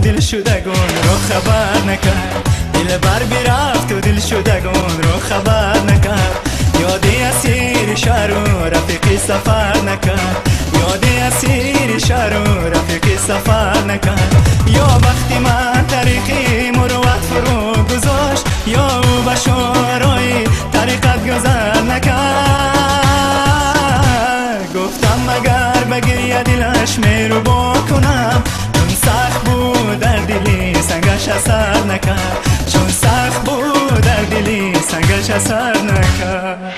دل شدگان رو خبر نکرد، دلبر برفت و دل شدگان رو خبر نکرد. یادی اسیر شهر و رفیقی سفر نکرد، یادی اسیر شهر و رفیقی سفر نکرد. یا وقتی من طریقی مروت فرو گذاشت، یا او به شورای طریقت گذر نکرد. گفتم مگر بگیه دلش میرو بکنم، چون سخت بود در دلی سنگش اثر نکرد، چون سخت بود در دلی سنگش اثر نکرد.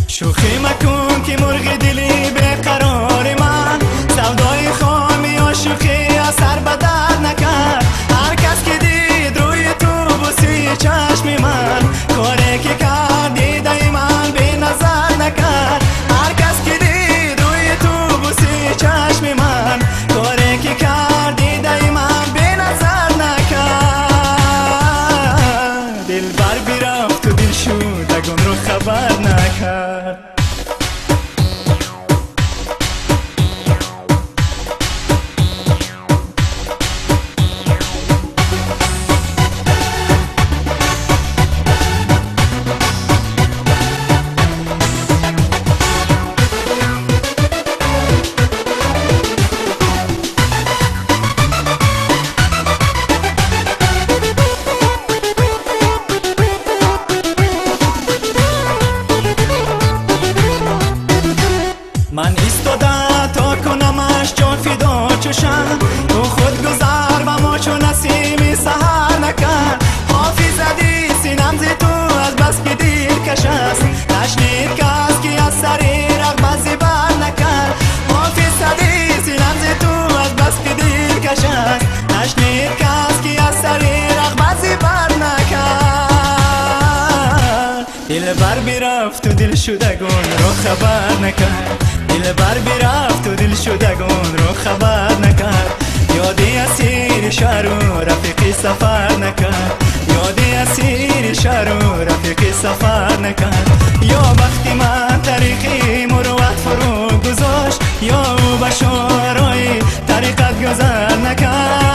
شوخی مکن که مرغ دلی به قرار من، سودای خامی و شوخی اثر بدر نکرد. هر کس که دید روی تو بوسی چشم من، کاری که کرد دیده من بی نظر نکرد. هر کس که دید روی تو بوسی چشم من، کاری که کرد دیده من بی نظر نکرد. دلبر برفت و دل شدگان رو خبر نکرد. من ایستاده تا کنمش جان فدا چشم، تو خود گذر و ما چون نسیم سحر نکرد. حافظ زدی سینم زی تو از بس که دیر کش است، نشنید کس که از سری رغبت زیبر نکرد. حافظ زدی سینم زی تو از بس که دیر کش است، نشنید کس که از سری رغبت زیبر نکرد. دلبر برفت و دل شدگان رو خبر نکرد، دلبر برفت و دل شدگان رو خبر نکرد. یادی اسیر شهر و رفیقی سفر نکرد، یادی اسیر شهر و رفیقی سفر نکرد. یا وقتی من طریقی مروت فرو گذاشت، یا او به شورای طریقت گذر نکرد.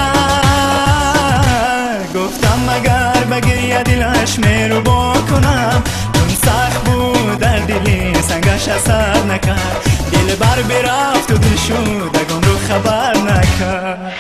گفتم مگر بگیه دلش میرو بکنم، چون سخت بود در دلی سنگش اثر نکرد. دلبر برفت و دل شدگان رو خبر نکرد.